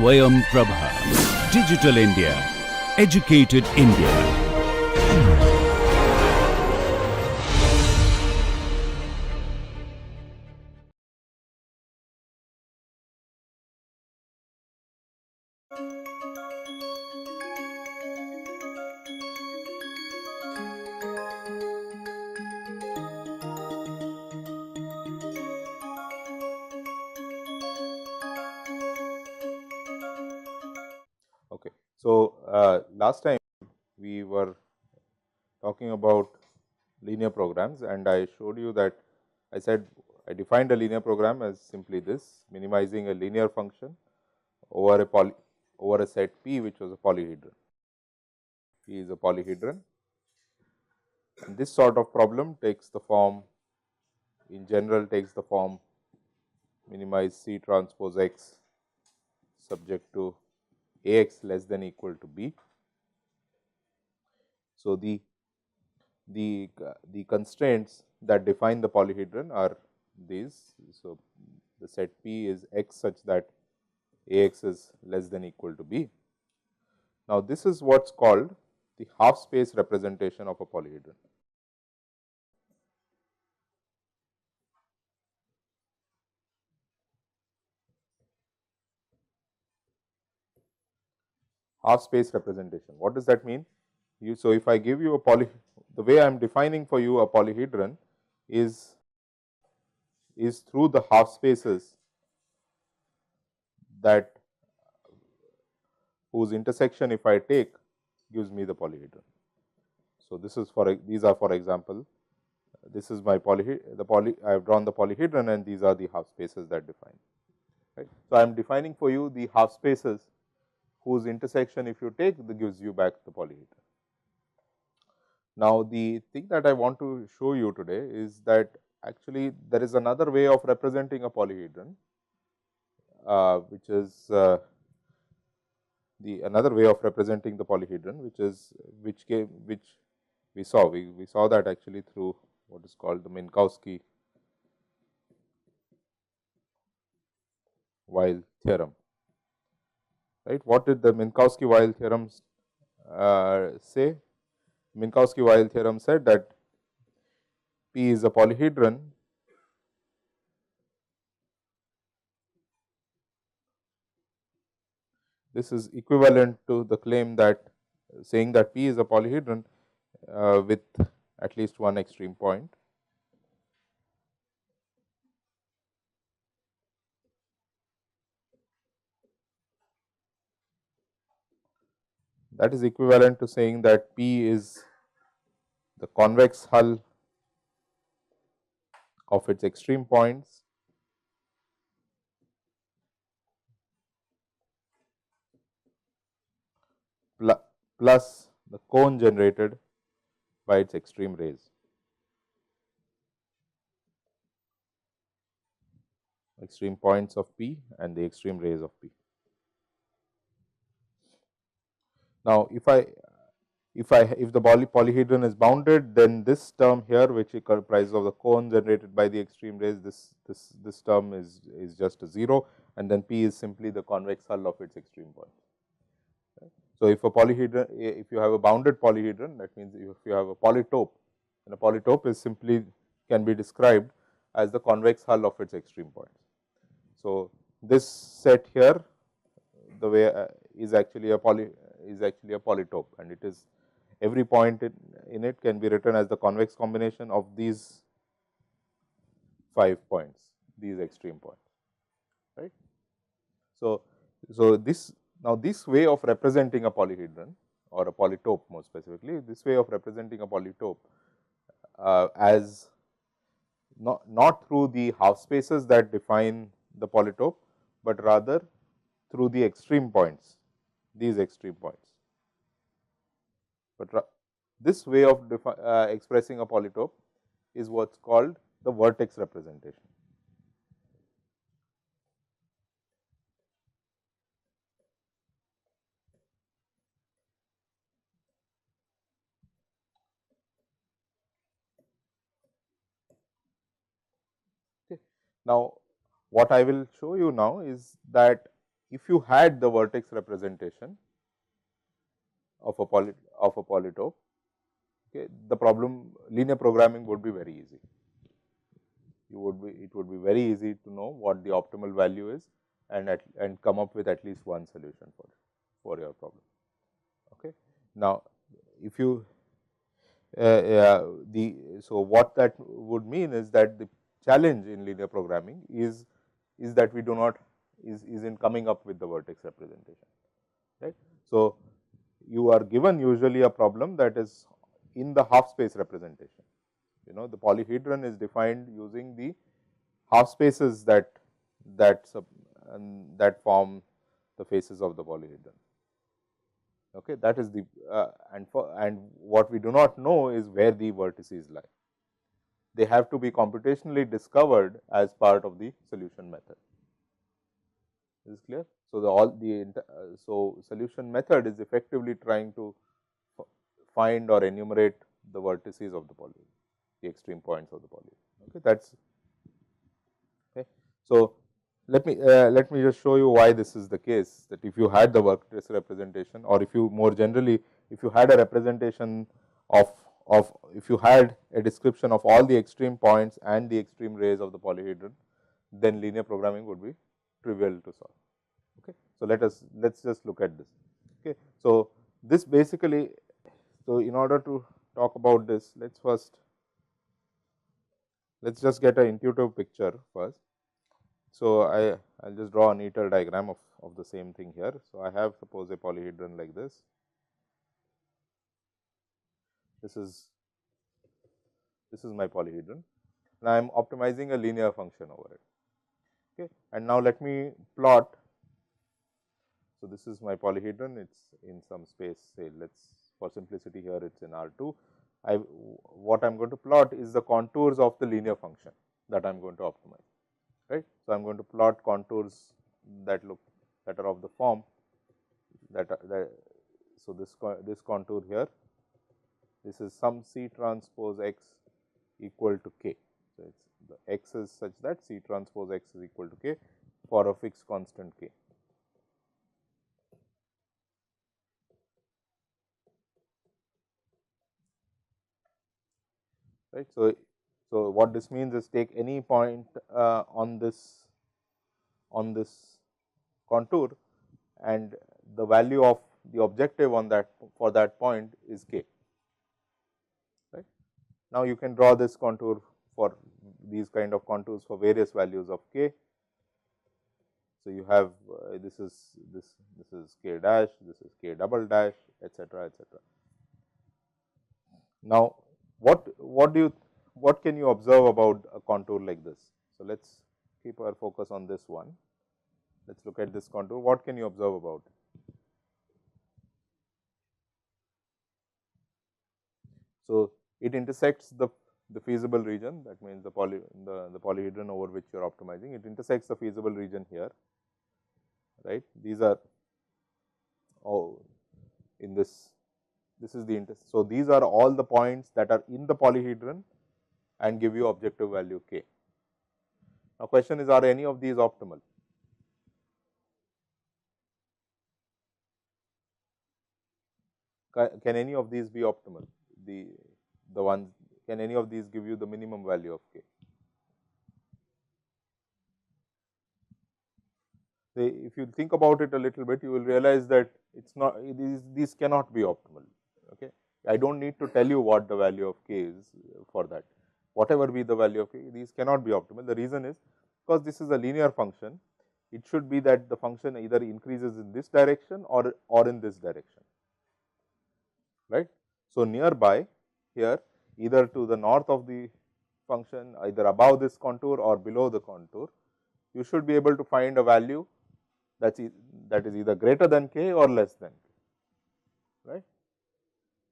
Swayam Prabha. Digital India. Educated India. Okay. So, last time we were talking about linear programs, and I showed you that I said I defined a linear program as simply this, minimizing a linear function over a set P, which was a polyhedron. P is a polyhedron, and this sort of problem takes the form, in general, takes the form minimize C transpose X subject to A x less than equal to B. So, the constraints that define the polyhedron are these. So, the set P is X such that A x is less than equal to B. Now, this is what is called the half space representation of a polyhedron. Half space representation. What does that mean? So, if I give you the way I am defining for you a polyhedron is through the half spaces that whose intersection if I take gives me the polyhedron. So, this is these are for example, this is my I have drawn the polyhedron and these are the half spaces that define. Right. So, I am defining for you the half spaces whose intersection if you take gives you back the polyhedron. Now, the thing that I want to show you today is that actually there is another way of representing a polyhedron, which is another way of representing the polyhedron, which we saw that actually through what is called the Minkowski-Weil theorem. Right? What did the Minkowski-Weil theorem say? Minkowski-Weil theorem said that P is a polyhedron this is equivalent to the claim that saying that P is a polyhedron with at least one extreme point. That is equivalent to saying that P is the convex hull of its extreme points plus the cone generated by its extreme rays. Extreme points of P and the extreme rays of P. Now, if the polyhedron is bounded, then this term here, which comprises of the cone generated by the extreme rays, this term is just a 0, and then P is simply the convex hull of its extreme points. So, if you have a bounded polyhedron, that means if you have a polytope, and a polytope is simply can be described as the convex hull of its extreme points. So, this set here, the way is actually a polytope, and it is every point in it can be written as the convex combination of these 5 points, these extreme points, right. So, this way of representing a polyhedron or a polytope more specifically, this way of representing a polytope as not through the half spaces that define the polytope, but rather through the extreme points, these extreme points. But this way of expressing a polytope is what is called the vertex representation. Okay. Now, what I will show you now is that if you had the vertex representation of a polytope, okay, the problem linear programming would be very easy. It would be very easy to know what the optimal value is and come up with at least one solution for your problem. Okay. Now, if you so what that would mean is that the challenge in linear programming is that we do not is in coming up with the vertex representation, right. So, you are given usually a problem that is in the half space representation. The polyhedron is defined using the half spaces that form the faces of the polyhedron. Okay, that is the and what we do not know is where the vertices lie. They have to be computationally discovered as part of the solution method. Is this clear? So, so solution method is effectively trying to find or enumerate the vertices of the polyhedron, the extreme points of the polyhedron. Okay, that's okay. So, let me just show you why this is the case, that if you had the vertex representation, or if you more generally, if you had a representation of if you had a description of all the extreme points and the extreme rays of the polyhedron, then linear programming would be trivial to solve. Okay. So, let's just look at this. Okay. So, this basically, so in order to talk about this, let's just get an intuitive picture first. So, I'll just draw a neater diagram of the same thing here. So, I have suppose a polyhedron like this. This is my polyhedron, and I am optimizing a linear function over it. Okay. And now, let me plot. So, this is my polyhedron, it is in some space, say for simplicity here it is in R2. What I am going to plot is the contours of the linear function that I am going to optimize. Right. So, I am going to plot contours that are of the form so this contour here, this is some C transpose x equal to k. So, it's the x is such that C transpose x is equal to k for a fixed constant k. Right. So, what this means is take any point on this contour, and the value of the objective on that for that point is k. Right. Now, you can draw this contour for these kind of contours for various values of k. So, you have this is k dash, this is k double dash, etcetera, etcetera. Now, what can you observe about a contour like this? So, let us keep our focus on this one. Let us look at this contour. What can you observe about it? So, it intersects the feasible region, that means the polyhedron over which you are optimizing. It intersects the feasible region here, right. These are in this is the so these are all the points that are in the polyhedron and give you objective value k. Now, question is, are any of these optimal? Can any of these be optimal? The ones, can any of these give you the minimum value of k? If you think about it a little bit, you will realize that it's not, these cannot be optimal. Okay, I don't need to tell you what the value of k is for that. Whatever be the value of k, these cannot be optimal. The reason is because this is a linear function. It should be that the function either increases in this direction or in this direction, right. So, nearby here, either to the north of the function, either above this contour or below the contour, you should be able to find a value that is either greater than k or less than k, right.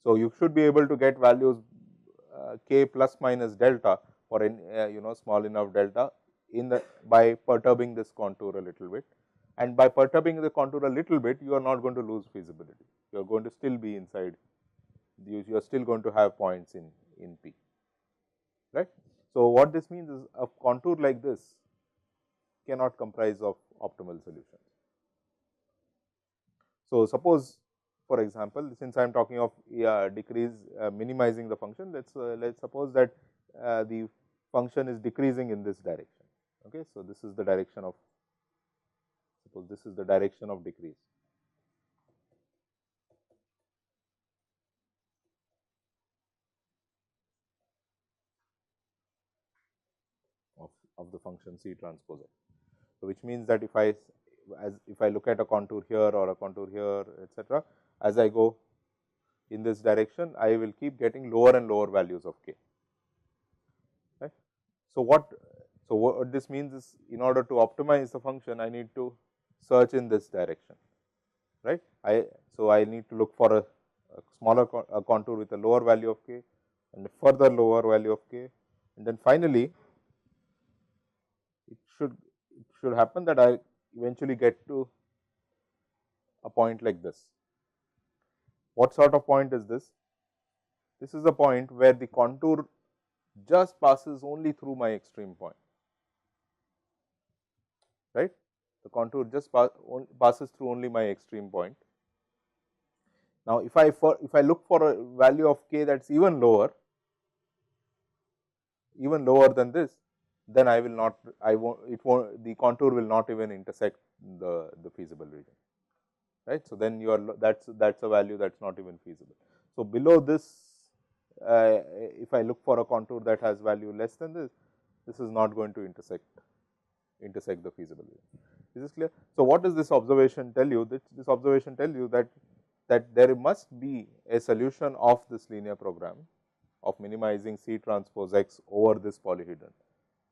So, you should be able to get values k plus minus delta for any small enough delta by perturbing this contour a little bit, and by perturbing the contour a little bit, you are not going to lose feasibility. You are going to still be inside. You are still going to have points in P, right. So, what this means is a contour like this cannot comprise of optimal solutions. So, suppose for example, since I am talking of decrease minimizing the function, let's suppose that the function is decreasing in this direction. Okay, so this is the direction of, suppose this is the direction of decrease. Of the function C transpose X. So, which means that if I look at a contour here or a contour here, etc., as I go in this direction, I will keep getting lower and lower values of k. Right. So, what this means is, in order to optimize the function, I need to search in this direction, right. So, I need to look for a smaller contour with a lower value of k and a further lower value of k, and then finally, it should happen that I eventually get to a point like this. What sort of point is this? This is the point where the contour just passes only through my extreme point, right. The contour just passes through only my extreme point. Now, if I look for a value of k that is even lower than this, then I will not, the contour will not even intersect the feasible region, right. So, then you are, that's a value that is not even feasible. So, below this, if I look for a contour that has value less than this is not going to intersect the feasible region. Is this clear? So, what does this observation tell you? This observation tells you that there must be a solution of this linear program of minimizing C transpose X over this polyhedron,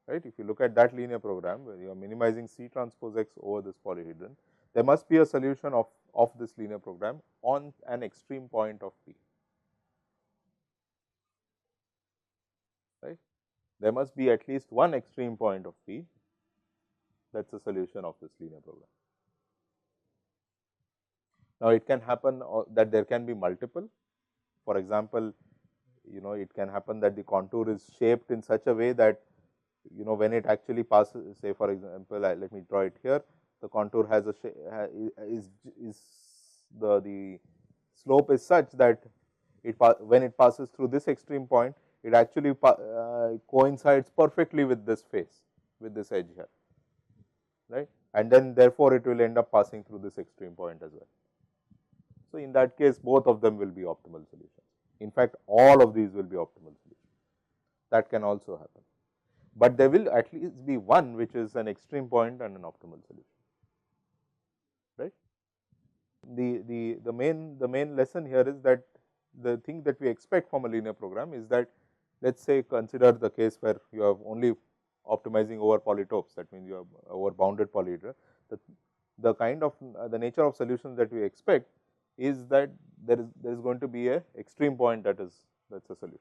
right. If you look at that linear program where you are minimizing C transpose X over this polyhedron, there must be a solution of this linear program on an extreme point of P, right. There must be at least one extreme point of P that is a solution of this linear program. Now, it can happen that there can be multiple. For example, it can happen that the contour is shaped in such a way that, when it actually passes, say for example, let me draw it here, the contour has a is the slope is such that when it passes through this extreme point, it actually coincides perfectly with this face, with this edge here, right, and then therefore, it will end up passing through this extreme point as well. So, in that case, both of them will be optimal solutions. In fact, all of these will be optimal solutions. That can also happen, but there will at least be one which is an extreme point and an optimal solution, right. The main lesson here is that the thing that we expect from a linear program is that, let us say, consider the case where you have only optimizing over polytopes, that means you have over bounded polyhedra. The kind of the nature of solutions that we expect is that there is going to be a extreme point that's a solution,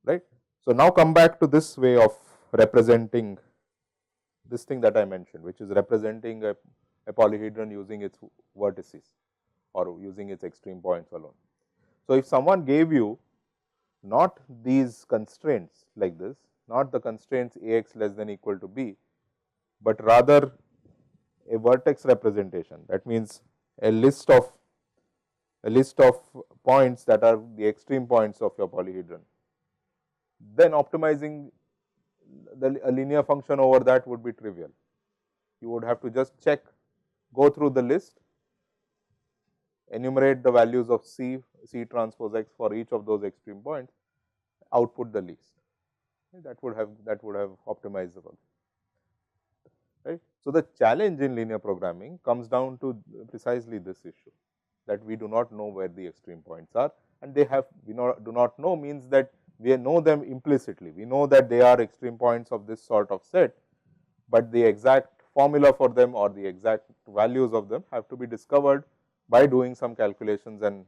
right. So, now come back to this way of representing this thing that I mentioned, which is representing a polyhedron using its vertices or using its extreme points alone. So, if someone gave you not these constraints like this, not the constraints A x less than equal to b, but rather a vertex representation, that means a list of points that are the extreme points of your polyhedron, then optimizing a linear function over that would be trivial. You would have to just go through the list, enumerate the values of C transpose X for each of those extreme points, output the least. That would have optimized the function, right. So, the challenge in linear programming comes down to precisely this issue, that we do not know where the extreme points are, and do not know means that we know them implicitly. We know that they are extreme points of this sort of set, but the exact formula for them or the exact values of them have to be discovered by doing some calculations and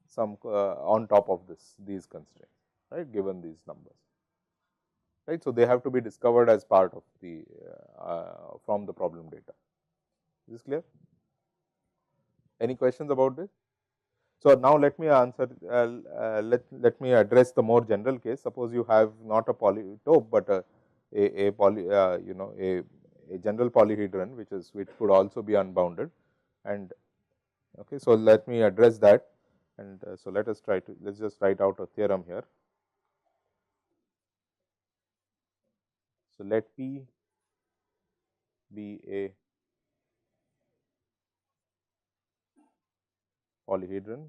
some on top of these constraints, right, given these numbers, right. So, they have to be discovered as part of the from the problem data. Is this clear? Any questions about this? So, now let me answer, let me address the more general case. Suppose you have not a polytope, but a general polyhedron which could also be unbounded, and Okay, so let me address that, and so let us try to, let's just write out a theorem here. So let P be a polyhedron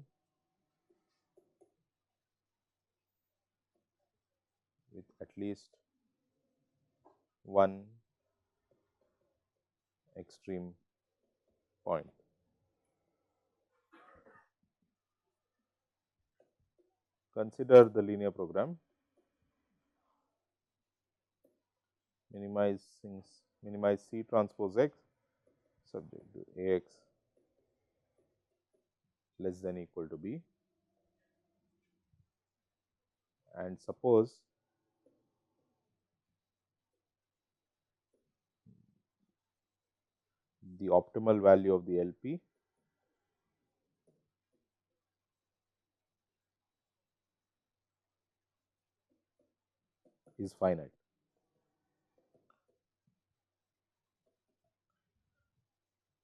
with at least one extreme point. Consider the linear program minimize C transpose X subject to A x less than equal to B, and suppose the optimal value of the LP is finite.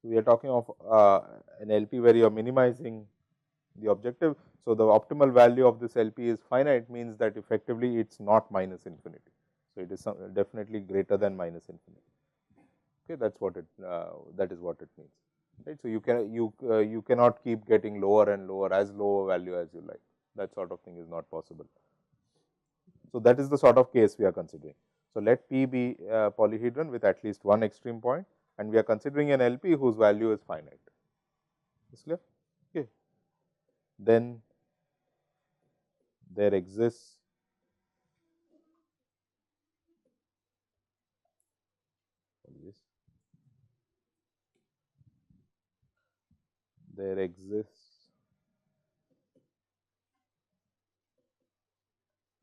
We are talking of an LP where you are minimizing the objective. So, the optimal value of this LP is finite, means that effectively it is not minus infinity. So, it is definitely greater than minus infinity. Okay, that is what it means. Right. So, you cannot keep getting lower and lower, as low a value as you like. That sort of thing is not possible. So, that is the sort of case we are considering. So, let P be a polyhedron with at least one extreme point, and we are considering an LP whose value is finite. Is clear? Okay. Then there exists there exists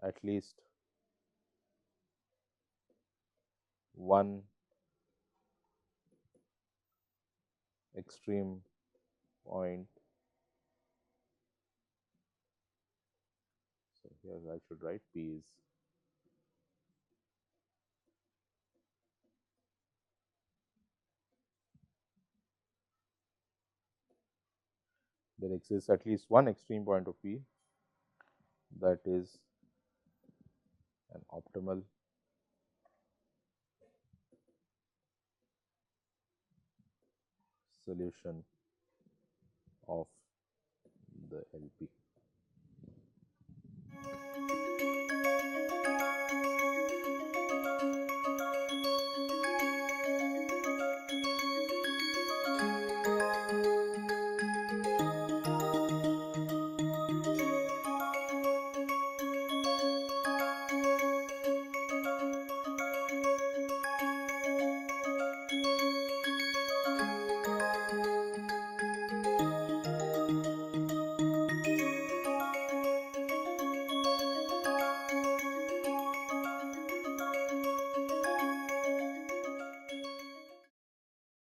at least one extreme point. So, here I should write P is there exists at least one extreme point of P that is an optimal solution of the LP.